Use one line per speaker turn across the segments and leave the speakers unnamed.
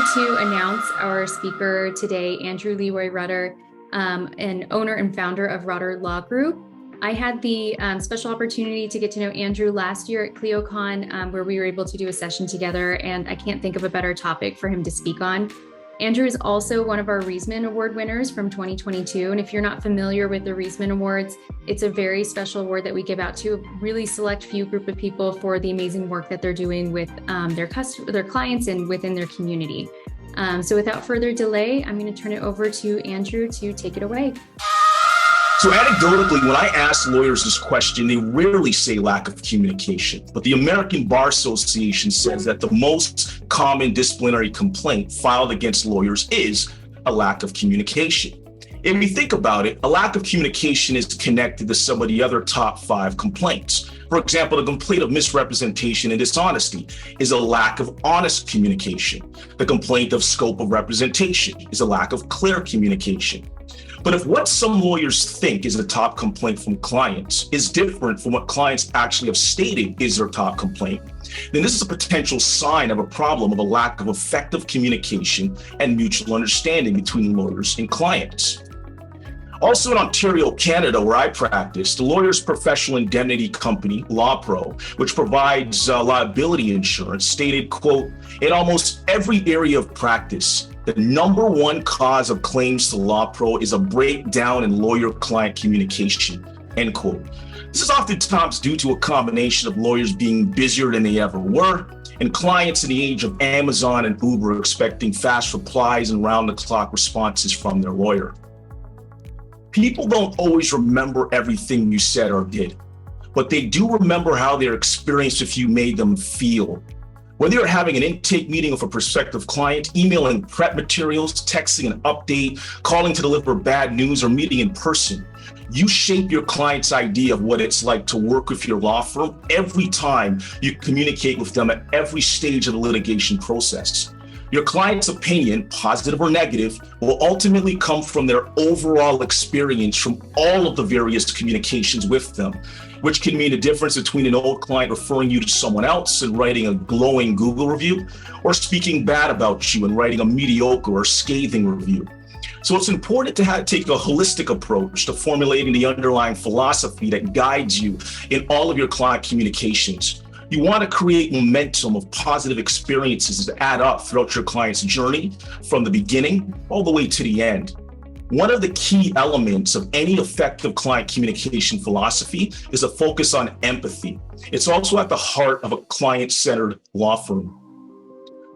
excited to announce our speaker today, Andrew Leroy Rudder, an owner and founder of Rudder Law Group. I had the special opportunity to get to know Andrew last year at ClioCon, where we were able to do a session together, and I can't think of a better topic for him to speak on. Andrew is also one of our Reisman Award winners from 2022. And if you're not familiar with the Reisman Awards, it's a very special award that we give out to a really select few group of people for the amazing work that they're doing with their clients and within their community. So without further delay, I'm going to turn it over to Andrew to take it away.
So anecdotally, when I ask lawyers this question, they rarely say lack of communication. But the American Bar Association says that the most common disciplinary complaint filed against lawyers is a lack of communication. If you think about it, a lack of communication is connected to some of the other top 5 complaints. For example, the complaint of misrepresentation and dishonesty is a lack of honest communication. The complaint of scope of representation is a lack of clear communication. But if what some lawyers think is a top complaint from clients is different from what clients actually have stated is their top complaint, then this is a potential sign of a problem of a lack of effective communication and mutual understanding between lawyers and clients. Also in Ontario, Canada, where I practice, the lawyer's professional indemnity company, LAWPRO, which provides liability insurance, stated, quote, in almost every area of practice, the number one cause of claims to LAWPRO is a breakdown in lawyer-client communication, end quote. This is oftentimes due to a combination of lawyers being busier than they ever were, and clients in the age of Amazon and Uber expecting fast replies and round-the-clock responses from their lawyer. People don't always remember everything you said or did, but they do remember how their experience with you made them feel. Whether you're having an intake meeting with a prospective client, emailing prep materials, texting an update, calling to deliver bad news, or meeting in person, you shape your client's idea of what it's like to work with your law firm every time you communicate with them at every stage of the litigation process. Your client's opinion, positive or negative, will ultimately come from their overall experience from all of the various communications with them, which can mean the difference between an old client referring you to someone else and writing a glowing Google review, or speaking bad about you and writing a mediocre or scathing review. So it's important to take a holistic approach to formulating the underlying philosophy that guides you in all of your client communications. You want to create momentum of positive experiences that add up throughout your client's journey from the beginning all the way to the end. One of the key elements of any effective client communication philosophy is a focus on empathy. It's also at the heart of a client-centered law firm.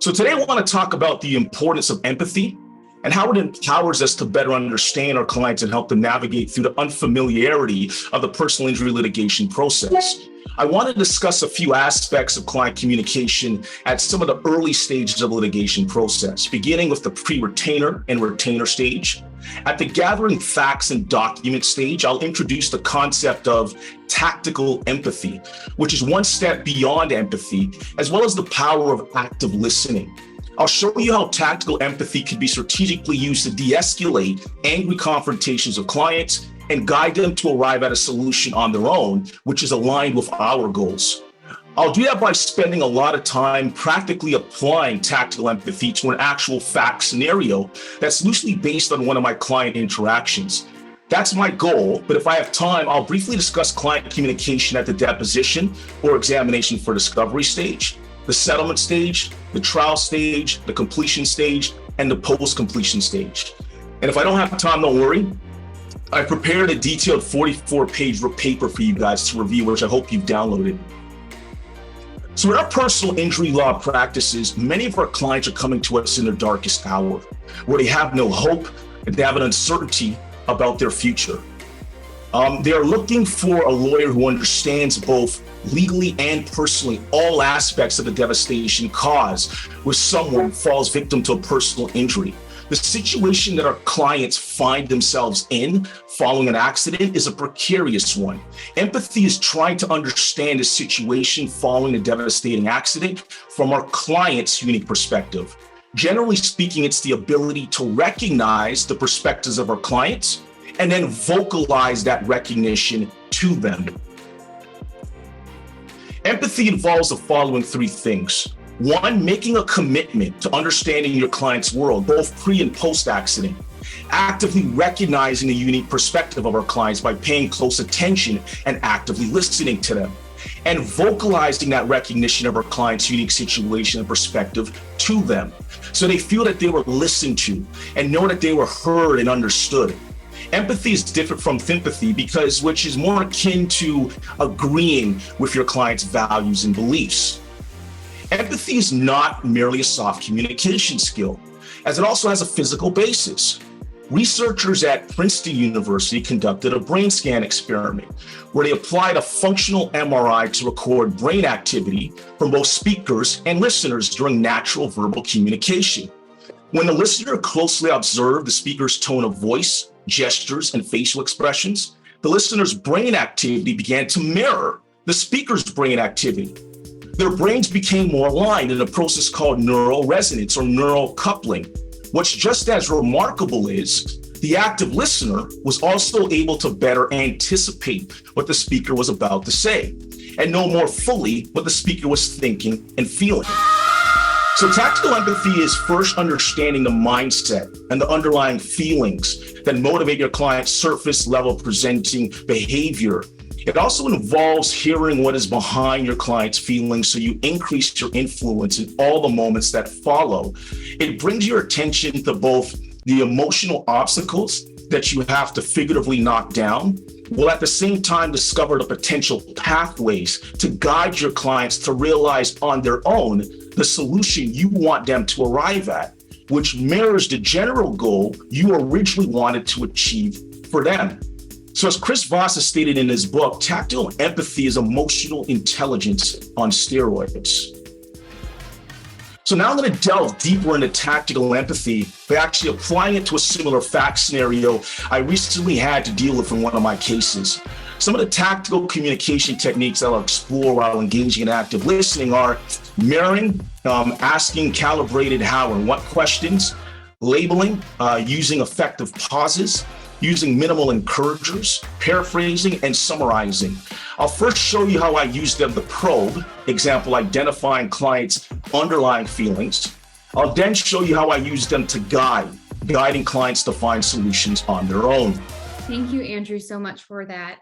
So today I want to talk about the importance of empathy and how it empowers us to better understand our clients and help them navigate through the unfamiliarity of the personal injury litigation process. I want to discuss a few aspects of client communication at some of the early stages of the litigation process, beginning with the pre-retainer and retainer stage. At the gathering facts and document stage, I'll introduce the concept of tactical empathy, which is one step beyond empathy, as well as the power of active listening. I'll show you how tactical empathy can be strategically used to de-escalate angry confrontations with clients and guide them to arrive at a solution on their own, which is aligned with our goals. I'll do that by spending a lot of time practically applying tactical empathy to an actual fact scenario that's loosely based on one of my client interactions. That's my goal, but if I have time, I'll briefly discuss client communication at the deposition or examination for discovery stage, the settlement stage, the trial stage, the completion stage, and the post-completion stage. And if I don't have time, don't worry. I prepared a detailed 44-page paper for you guys to review, which I hope you've downloaded. So in our personal injury law practices, many of our clients are coming to us in their darkest hour, where they have no hope and they have an uncertainty about their future. They are looking for a lawyer who understands both legally and personally all aspects of the devastation caused when someone falls victim to a personal injury. The situation that our clients find themselves in following an accident is a precarious one. Empathy is trying to understand the situation following a devastating accident from our client's unique perspective. Generally speaking, it's the ability to recognize the perspectives of our clients and then vocalize that recognition to them. Empathy involves the following 3 things: One, making a commitment to understanding your client's world, both pre and post accident. Actively recognizing the unique perspective of our clients by paying close attention and actively listening to them. And vocalizing that recognition of our client's unique situation and perspective to them, so they feel that they were listened to and know that they were heard and understood. Empathy is different from sympathy which is more akin to agreeing with your client's values and beliefs. Empathy is not merely a soft communication skill, as it also has a physical basis. Researchers at Princeton University conducted a brain scan experiment where they applied a functional MRI to record brain activity from both speakers and listeners during natural verbal communication. When the listener closely observed the speaker's tone of voice, gestures, and facial expressions, the listener's brain activity began to mirror the speaker's brain activity. Their brains became more aligned in a process called neural resonance or neural coupling. What's just as remarkable is the active listener was also able to better anticipate what the speaker was about to say and know more fully what the speaker was thinking and feeling. So tactical empathy is first understanding the mindset and the underlying feelings that motivate your client's surface level presenting behavior. It also involves hearing what is behind your client's feelings so you increase your influence in all the moments that follow. It brings your attention to both the emotional obstacles that you have to figuratively knock down, while at the same time discover the potential pathways to guide your clients to realize on their own the solution you want them to arrive at, which mirrors the general goal you originally wanted to achieve for them. So as Chris Voss has stated in his book, tactile empathy is emotional intelligence on steroids. So now I'm going to delve deeper into tactical empathy by actually applying it to a similar fact scenario I recently had to deal with in one of my cases. Some of the tactical communication techniques that I'll explore while engaging in active listening are mirroring, asking calibrated how and what questions, labeling, using effective pauses, using minimal encouragers, paraphrasing, and summarizing. I'll first show you how I use them to probe, example, identifying clients' underlying feelings. I'll then show you how I use them to guiding clients to find solutions on their own.
Thank you, Andrew, so much for that.